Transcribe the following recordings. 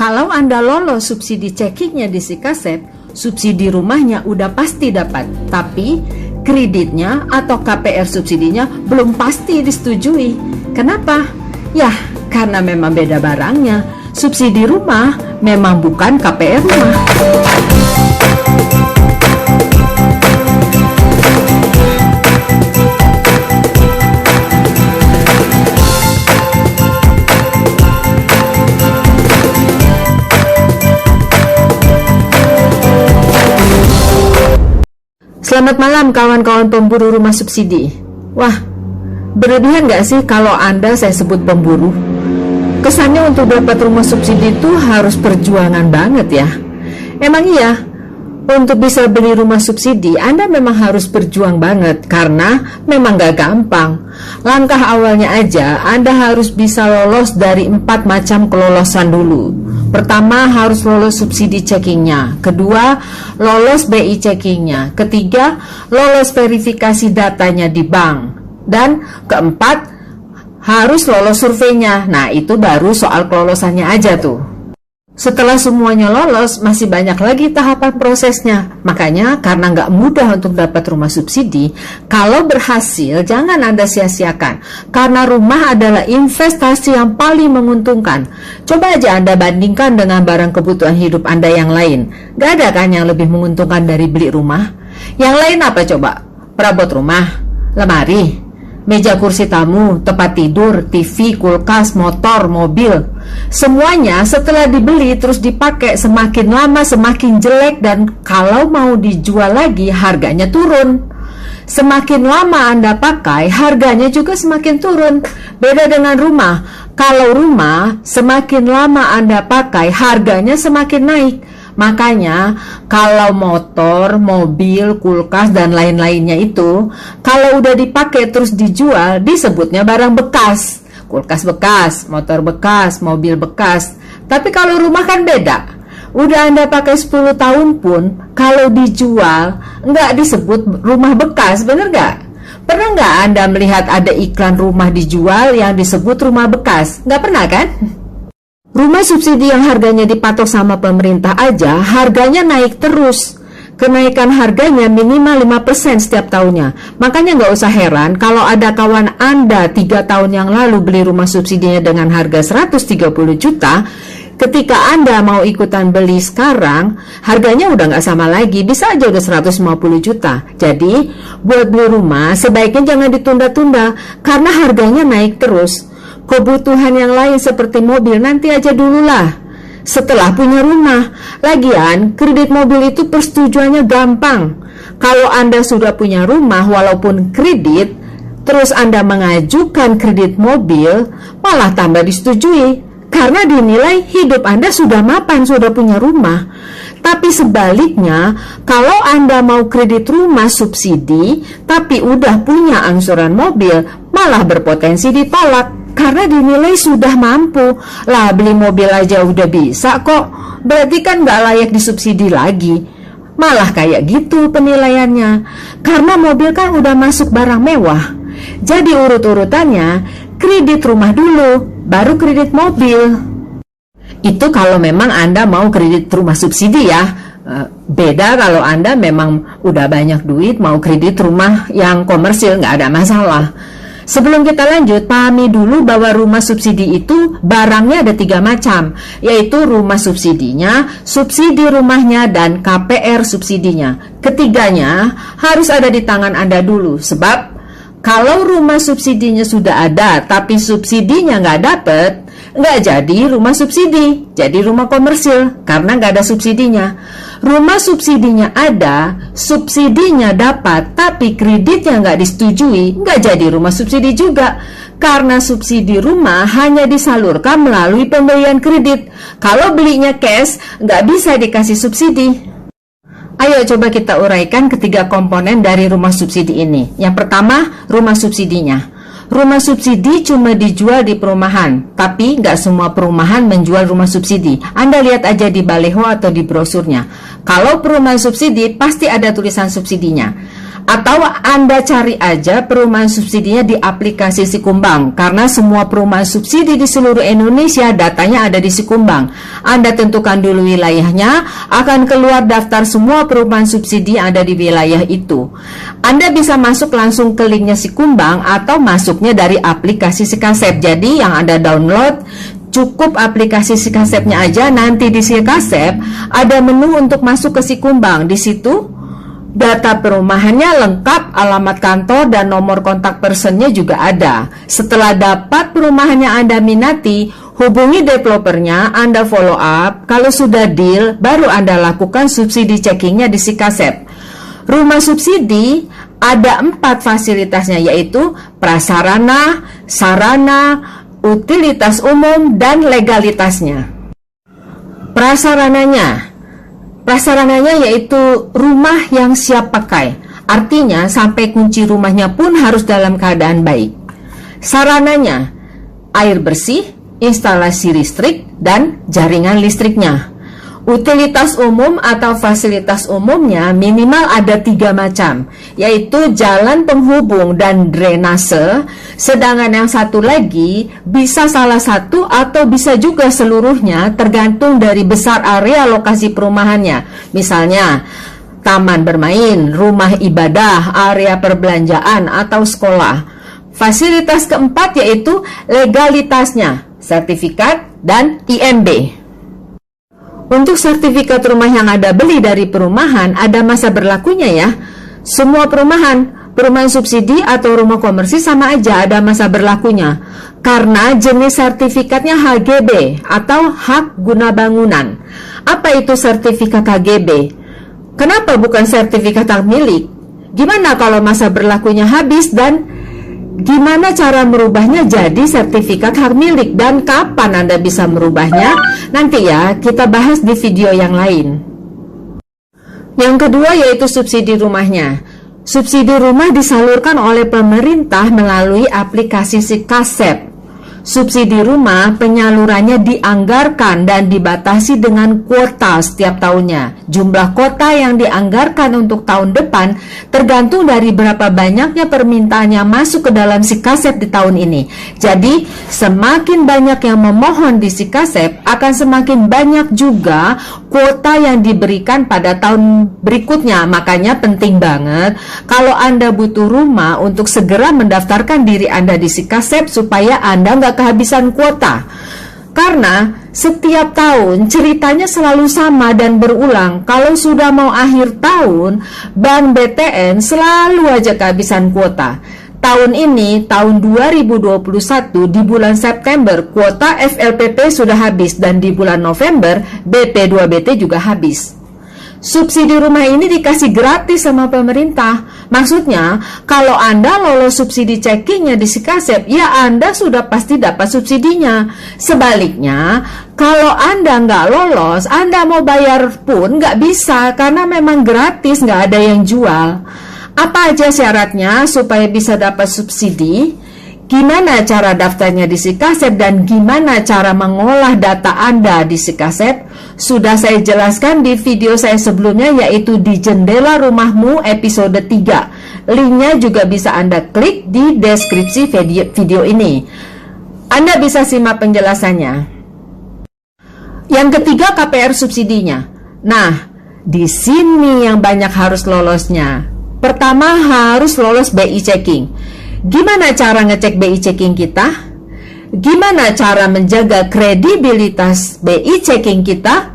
Kalau Anda lolos subsidi checkingnya di Sikaset, subsidi rumahnya udah pasti dapat. Tapi kreditnya atau KPR subsidinya belum pasti disetujui. Kenapa? Ya, karena memang beda barangnya. Subsidi rumah memang bukan KPR rumah. Selamat malam kawan-kawan pemburu rumah subsidi. Wah, berlebihan gak sih kalau Anda saya sebut pemburu? Kesannya untuk dapat rumah subsidi itu harus perjuangan banget ya. Emang iya, untuk bisa beli rumah subsidi Anda memang harus berjuang banget karena memang gak gampang. Langkah awalnya aja Anda harus bisa lolos dari 4 macam kelolosan dulu. Pertama, harus lolos subsidi checkingnya. Kedua, lolos BI checkingnya. Ketiga, lolos verifikasi datanya di bank. Dan keempat, harus lolos surveinya. Nah, itu baru soal kelolosannya aja tuh. Setelah semuanya lolos, masih banyak lagi tahapan prosesnya. Makanya, karena nggak mudah untuk dapat rumah subsidi, kalau berhasil, jangan Anda sia-siakan. Karena rumah adalah investasi yang paling menguntungkan. Coba aja Anda bandingkan dengan barang kebutuhan hidup Anda yang lain. Nggak ada kan yang lebih menguntungkan dari beli rumah? Yang lain apa coba? Perabot rumah, lemari, meja kursi tamu, tempat tidur, TV, kulkas, motor, mobil. Semuanya setelah dibeli terus dipakai semakin lama semakin jelek dan kalau mau dijual lagi harganya turun. Semakin lama Anda pakai harganya juga semakin turun. Beda dengan rumah. Kalau rumah semakin lama Anda pakai harganya semakin naik. Makanya kalau motor, mobil, kulkas dan lain-lainnya itu kalau udah dipakai terus dijual disebutnya barang bekas. Kulkas bekas, motor bekas, mobil bekas. Tapi kalau rumah kan beda. Udah Anda pakai 10 tahun pun kalau dijual nggak disebut rumah bekas, bener nggak? Pernah nggak Anda melihat ada iklan rumah dijual yang disebut rumah bekas? Nggak pernah kan? Rumah subsidi yang harganya dipatok sama pemerintah aja harganya naik terus. Kenaikan harganya minimal 5% setiap tahunnya. Makanya nggak usah heran kalau ada kawan Anda 3 tahun yang lalu beli rumah subsidinya dengan harga 130 juta. Ketika Anda mau ikutan beli sekarang, harganya udah nggak sama lagi, bisa aja udah 150 juta. Jadi, buat beli rumah sebaiknya jangan ditunda-tunda karena harganya naik terus. Kebutuhan yang lain seperti mobil nanti aja dululah setelah punya rumah. Lagian kredit mobil itu persetujuannya gampang. Kalau Anda sudah punya rumah walaupun kredit, terus Anda mengajukan kredit mobil, malah tambah disetujui karena dinilai hidup Anda sudah mapan, sudah punya rumah. Tapi sebaliknya, kalau Anda mau kredit rumah subsidi tapi udah punya angsuran mobil, malah berpotensi ditolak karena dinilai sudah mampu. Lah beli mobil aja udah bisa kok, berarti kan nggak layak disubsidi lagi. Malah kayak gitu penilaiannya, karena mobil kan udah masuk barang mewah. Jadi urut-urutannya kredit rumah dulu, baru kredit mobil. Itu kalau memang Anda mau kredit rumah subsidi ya. Beda kalau Anda memang udah banyak duit mau kredit rumah yang komersil, nggak ada masalah. Sebelum kita lanjut, pahami dulu bahwa rumah subsidi itu barangnya ada 3 macam, yaitu rumah subsidinya, subsidi rumahnya, dan KPR subsidinya. Ketiganya harus ada di tangan Anda dulu, sebab kalau rumah subsidinya sudah ada tapi subsidinya nggak dapet, nggak jadi rumah subsidi, jadi rumah komersil karena nggak ada subsidinya. Rumah subsidinya ada, subsidinya dapat, tapi kreditnya nggak disetujui, nggak jadi rumah subsidi juga. Karena subsidi rumah hanya disalurkan melalui pemberian kredit. Kalau belinya cash, nggak bisa dikasih subsidi. Ayo coba kita uraikan ketiga komponen dari rumah subsidi ini. Yang pertama, rumah subsidinya. Rumah subsidi cuma dijual di perumahan, tapi nggak semua perumahan menjual rumah subsidi. Anda lihat aja di baleho atau di brosurnya. Kalau perumahan subsidi, pasti ada tulisan subsidinya. Atau Anda cari aja perumahan subsidinya di aplikasi Sikumbang, karena semua perumahan subsidi di seluruh Indonesia datanya ada di Sikumbang. Anda tentukan dulu wilayahnya, akan keluar daftar semua perumahan subsidi yang ada di wilayah itu. Anda bisa masuk langsung ke linknya Sikumbang atau masuknya dari aplikasi Sikasep. Jadi yang Anda download cukup aplikasi Sikasepnya aja. Nanti di Sikasep ada menu untuk masuk ke Sikumbang. Di situ data perumahannya lengkap, alamat kantor dan nomor kontak personnya juga ada. Setelah dapat perumahan yang Anda minati, hubungi developernya, Anda follow up. Kalau sudah deal, baru Anda lakukan subsidi checkingnya di Sikasep. Rumah subsidi ada 4 fasilitasnya, yaitu prasarana, sarana, utilitas umum, dan legalitasnya. Prasarananya yaitu rumah yang siap pakai. Artinya sampai kunci rumahnya pun harus dalam keadaan baik. Sarananya air bersih, instalasi listrik, dan jaringan listriknya. Utilitas umum atau fasilitas umumnya minimal ada 3 macam, yaitu jalan penghubung dan drainase. Sedangkan yang satu lagi bisa salah satu atau bisa juga seluruhnya, tergantung dari besar area lokasi perumahannya. Misalnya taman bermain, rumah ibadah, area perbelanjaan, atau sekolah. Fasilitas keempat yaitu legalitasnya, sertifikat dan IMB. Untuk sertifikat rumah yang Anda beli dari perumahan ada masa berlakunya ya. Semua perumahan subsidi atau rumah komersil sama aja ada masa berlakunya. Karena jenis sertifikatnya HGB atau hak guna bangunan. Apa itu sertifikat HGB? Kenapa bukan sertifikat hak milik? Gimana kalau masa berlakunya habis, dan gimana cara merubahnya jadi sertifikat hak milik, dan kapan Anda bisa merubahnya? Nanti ya kita bahas di video yang lain. Yang kedua yaitu subsidi rumahnya. Subsidi rumah disalurkan oleh pemerintah melalui aplikasi Sikasep. Subsidi rumah penyalurannya dianggarkan dan dibatasi dengan kuota setiap tahunnya. Jumlah kuota yang dianggarkan untuk tahun depan tergantung dari berapa banyaknya permintaan yang masuk ke dalam Sikasep di tahun ini. Jadi semakin banyak yang memohon di Sikasep, akan semakin banyak juga kuota yang diberikan pada tahun berikutnya. Makanya penting banget kalau Anda butuh rumah untuk segera mendaftarkan diri Anda di Sikasep supaya Anda nggak kehabisan kuota. Karena setiap tahun ceritanya selalu sama dan berulang. Kalau sudah mau akhir tahun, Bank BTN selalu aja kehabisan kuota. Tahun ini, tahun 2021, di bulan September kuota FLPP sudah habis, dan di bulan November BP2BT juga habis. Subsidi rumah ini dikasih gratis sama pemerintah. Maksudnya, kalau Anda lolos subsidi checkingnya di Sikasep, ya Anda sudah pasti dapat subsidinya. Sebaliknya, kalau Anda nggak lolos, Anda mau bayar pun nggak bisa, karena memang gratis, nggak ada yang jual. Apa aja syaratnya supaya bisa dapat subsidi? Gimana cara daftarnya di Sikasep dan gimana cara mengolah data Anda di Sikasep? Sudah saya jelaskan di video saya sebelumnya, yaitu di Jendela Rumahmu episode 3. Linknya juga bisa Anda klik di deskripsi video ini. Anda bisa simak penjelasannya. Yang ketiga, KPR subsidinya. Nah, di sini yang banyak harus lolosnya. Pertama, harus lolos BI checking. Gimana cara ngecek BI checking kita? Gimana cara menjaga kredibilitas BI checking kita?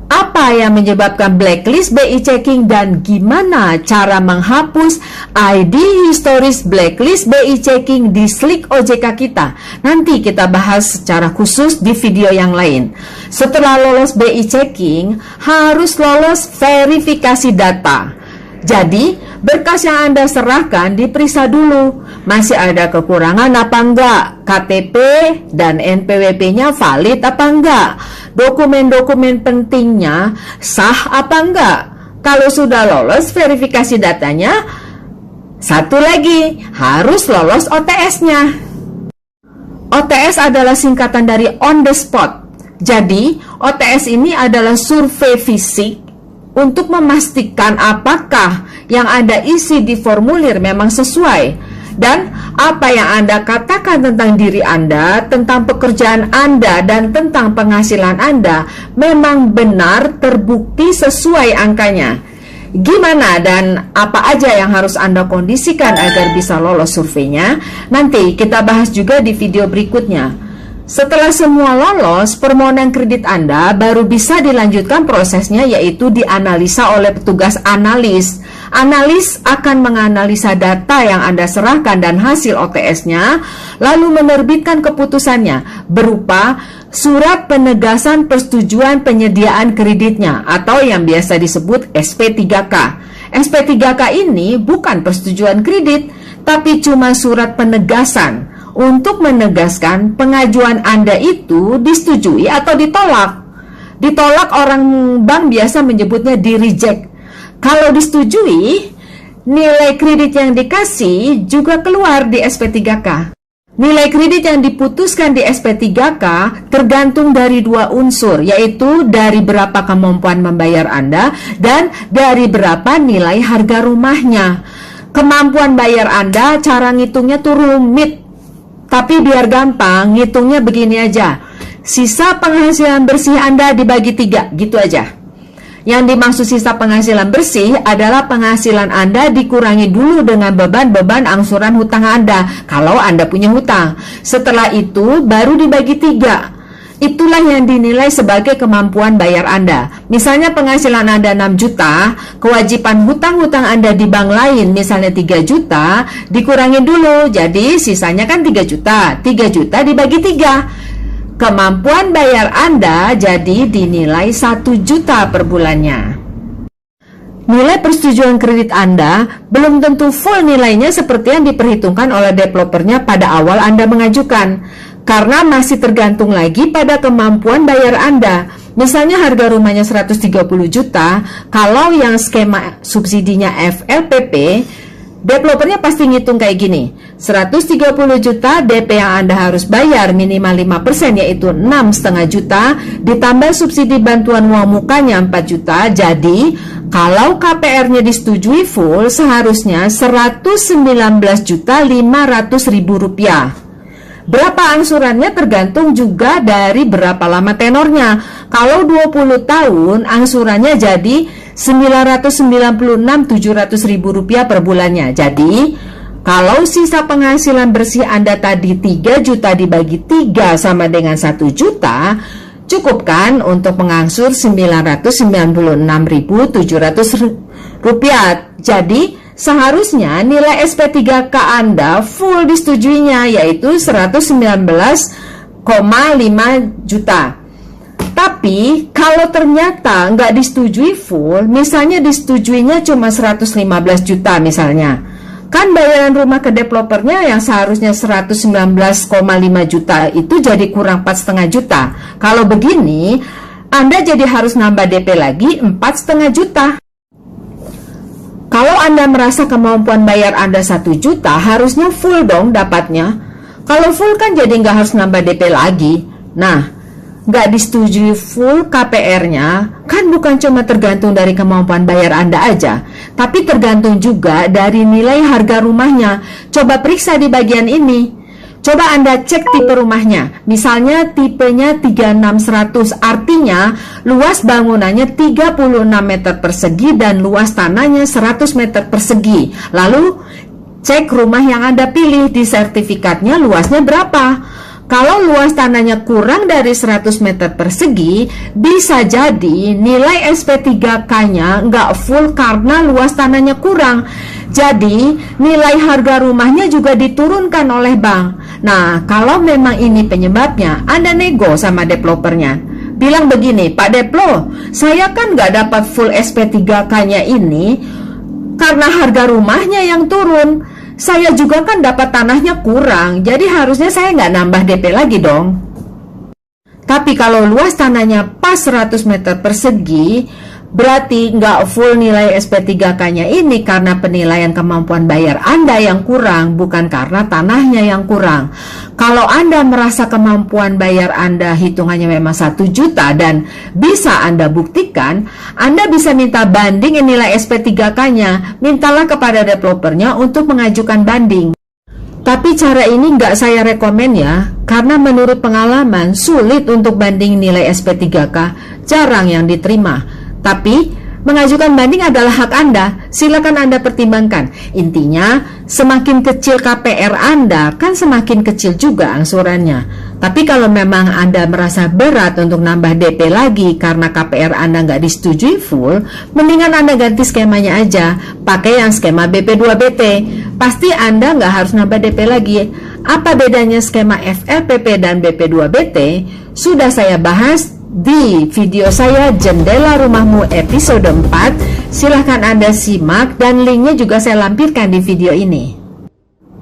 Apa yang menyebabkan blacklist BI checking, dan gimana cara menghapus ID historis blacklist BI checking di Slick OJK kita? Nanti kita bahas secara khusus di video yang lain. Setelah lolos BI checking, harus lolos verifikasi data. Jadi, berkas yang Anda serahkan diperiksa dulu. Masih ada kekurangan apa enggak? KTP dan NPWP-nya valid apa enggak? Dokumen-dokumen pentingnya sah apa enggak? Kalau sudah lolos verifikasi datanya, satu lagi, harus lolos OTS-nya. OTS adalah singkatan dari on the spot. Jadi, OTS ini adalah survei fisik untuk memastikan apakah yang Anda isi di formulir memang sesuai dan apa yang Anda katakan tentang diri Anda, tentang pekerjaan Anda, dan tentang penghasilan Anda memang benar terbukti sesuai angkanya. Gimana dan apa aja yang harus Anda kondisikan agar bisa lolos surveinya? Nanti kita bahas juga di video berikutnya. Setelah semua lolos, permohonan kredit Anda baru bisa dilanjutkan prosesnya, yaitu dianalisa oleh petugas analis. Analis akan menganalisa data yang Anda serahkan dan hasil OTS-nya, lalu menerbitkan keputusannya berupa surat penegasan persetujuan penyediaan kreditnya atau yang biasa disebut SP3K. SP3K ini bukan persetujuan kredit, tapi cuma surat penegasan untuk menegaskan pengajuan Anda itu disetujui atau ditolak. Ditolak orang bank biasa menyebutnya di-reject. Kalau disetujui, nilai kredit yang dikasih juga keluar di SP3K. Nilai kredit yang diputuskan di SP3K tergantung dari dua unsur, yaitu dari berapa kemampuan membayar Anda dan dari berapa nilai harga rumahnya. Kemampuan bayar Anda, cara ngitungnya tuh rumit. Tapi biar gampang, ngitungnya begini aja. Sisa penghasilan bersih Anda dibagi 3, gitu aja. Yang dimaksud sisa penghasilan bersih adalah penghasilan Anda dikurangi dulu dengan beban-beban angsuran hutang Anda, kalau Anda punya hutang. Setelah itu, baru dibagi 3. Itulah yang dinilai sebagai kemampuan bayar Anda. Misalnya penghasilan Anda 6 juta, kewajiban hutang-hutang Anda di bank lain misalnya 3 juta, dikurangi dulu, jadi sisanya kan 3 juta. 3 juta dibagi 3. Kemampuan bayar Anda jadi dinilai 1 juta per bulannya. Nilai persetujuan kredit Anda belum tentu full nilainya seperti yang diperhitungkan oleh developernya pada awal Anda mengajukan, karena masih tergantung lagi pada kemampuan bayar Anda. Misalnya harga rumahnya 130 juta, kalau yang skema subsidinya FLPP, developernya pasti ngitung kayak gini. 130 juta DP yang Anda harus bayar minimal 5%, yaitu 6,5 juta, ditambah subsidi bantuan uang mukanya 4 juta. Jadi kalau KPR-nya disetujui full, seharusnya 119.500.000 rupiah. Berapa angsurannya tergantung juga dari berapa lama tenornya. Kalau 20 tahun, angsurannya jadi 996.700.000 rupiah per bulannya. Jadi, kalau sisa penghasilan bersih Anda tadi 3 juta dibagi 3 sama dengan 1 juta, cukup kan untuk mengangsur 996.700 rupiah. Jadi, seharusnya nilai SP3K Anda full disetujuinya, yaitu 119,5 juta. Tapi kalau ternyata nggak disetujui full, misalnya disetujuinya cuma 115 juta misalnya, kan bayaran rumah ke developernya yang seharusnya 119,5 juta itu jadi kurang 4,5 juta. Kalau begini, Anda jadi harus nambah DP lagi 4,5 juta. Kalau Anda merasa kemampuan bayar Anda 1 juta, harusnya full dong dapatnya. Kalau full kan jadi nggak harus nambah DP lagi. Nah, nggak disetujui full KPR-nya, kan bukan cuma tergantung dari kemampuan bayar Anda aja, tapi tergantung juga dari nilai harga rumahnya. Coba periksa di bagian ini. Coba Anda cek tipe rumahnya. Misalnya tipenya 3600, artinya luas bangunannya 36 meter persegi dan luas tanahnya 100 meter persegi. Lalu cek rumah yang Anda pilih, di sertifikatnya luasnya berapa. Kalau luas tanahnya kurang dari 100 meter persegi, bisa jadi nilai SP3K-nya nggak full karena luas tanahnya kurang. Jadi, nilai harga rumahnya juga diturunkan oleh bank. Nah, kalau memang ini penyebabnya, Anda nego sama developernya. Bilang begini, Pak Deplo, saya kan nggak dapat full SP3K-nya ini karena harga rumahnya yang turun. Saya juga kan dapat tanahnya kurang, jadi harusnya saya nggak nambah DP lagi dong. Tapi kalau luas tanahnya pas 100 meter persegi, berarti nggak full nilai SP3K-nya ini karena penilaian kemampuan bayar Anda yang kurang, bukan karena tanahnya yang kurang. Kalau Anda merasa kemampuan bayar Anda hitungannya memang 1 juta dan bisa Anda buktikan, Anda bisa minta banding nilai SP3K-nya. Mintalah kepada developernya untuk mengajukan banding. Tapi cara ini nggak saya rekomen ya, karena menurut pengalaman sulit untuk banding nilai SP3K, jarang yang diterima. Tapi mengajukan banding adalah hak Anda, silakan Anda pertimbangkan. Intinya, semakin kecil KPR Anda, kan semakin kecil juga angsurannya. Tapi kalau memang Anda merasa berat untuk nambah DP lagi karena KPR Anda nggak disetujui full, mendingan Anda ganti skemanya aja, pakai yang skema BP2BT. Pasti Anda nggak harus nambah DP lagi. Apa bedanya skema FLPP dan BP2BT? Sudah saya bahas di video saya Jendela Rumahmu episode 4. Silahkan Anda simak dan linknya juga saya lampirkan di video ini.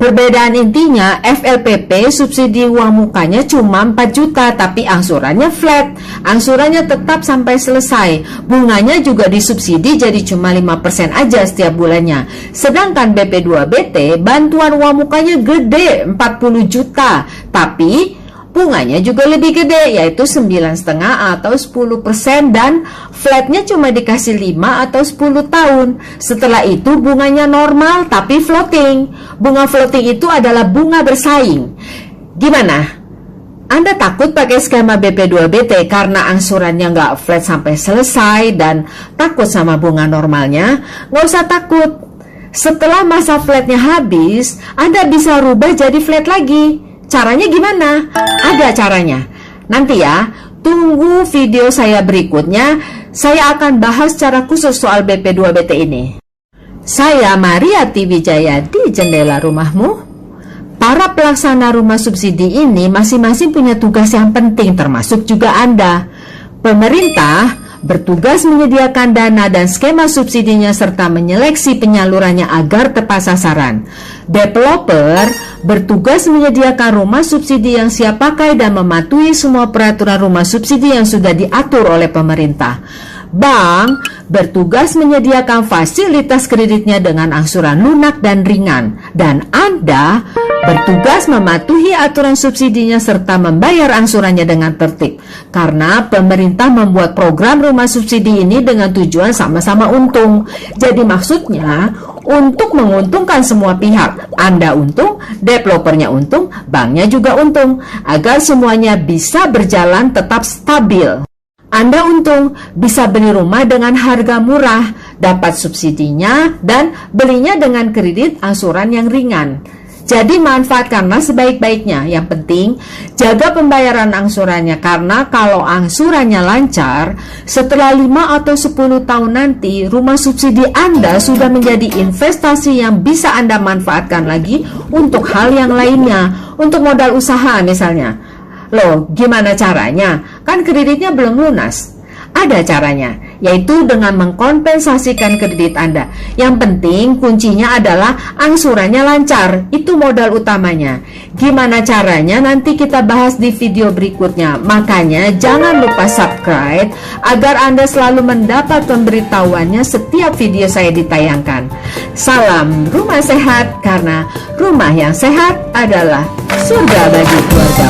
Perbedaan intinya, FLPP subsidi uang mukanya cuma 4 juta tapi angsurannya flat. Angsurannya tetap sampai selesai. Bunganya juga disubsidi jadi cuma 5% aja setiap bulannya. Sedangkan BP2BT bantuan uang mukanya gede 40 juta tapi bunganya juga lebih gede, yaitu 9,5 atau 10% dan flatnya cuma dikasih 5 atau 10 tahun. Setelah itu bunganya normal tapi floating. Bunga floating itu adalah bunga bersaing. Gimana? Anda takut pakai skema BP2BT karena angsurannya nggak flat sampai selesai dan takut sama bunga normalnya? Nggak usah takut. Setelah masa flatnya habis, Anda bisa rubah jadi flat lagi. Caranya gimana? Ada caranya. Nanti ya, tunggu video saya berikutnya. Saya akan bahas secara khusus soal BP2BT ini. Saya Mariati Wijaya di Jendela Rumahmu. Para pelaksana rumah subsidi ini masing-masing punya tugas yang penting, termasuk juga Anda. Pemerintah bertugas menyediakan dana dan skema subsidinya serta menyeleksi penyalurannya agar tepat sasaran. Developer bertugas menyediakan rumah subsidi yang siap pakai dan mematuhi semua peraturan rumah subsidi yang sudah diatur oleh pemerintah. Bank bertugas menyediakan fasilitas kreditnya dengan angsuran lunak dan ringan, dan Anda bertugas mematuhi aturan subsidinya serta membayar angsurannya dengan tertib. Karena pemerintah membuat program rumah subsidi ini dengan tujuan sama-sama untung. Jadi maksudnya untuk menguntungkan semua pihak. Anda untung, developernya untung, banknya juga untung, agar semuanya bisa berjalan tetap stabil. Anda untung, bisa beli rumah dengan harga murah, dapat subsidinya, dan belinya dengan kredit angsuran yang ringan. Jadi manfaatkanlah sebaik-baiknya. Yang penting, jaga pembayaran angsurannya, karena kalau angsurannya lancar, setelah 5 atau 10 tahun nanti, rumah subsidi Anda sudah menjadi investasi yang bisa Anda manfaatkan lagi untuk hal yang lainnya, untuk modal usaha misalnya. Loh, gimana caranya? Kan kreditnya belum lunas. Ada caranya, yaitu dengan mengkompensasikan kredit Anda. Yang penting kuncinya adalah angsurannya lancar. Itu modal utamanya. Gimana caranya nanti kita bahas di video berikutnya. Makanya jangan lupa subscribe agar Anda selalu mendapat pemberitahuannya setiap video saya ditayangkan. Salam rumah sehat, karena rumah yang sehat adalah surga bagi keluarga.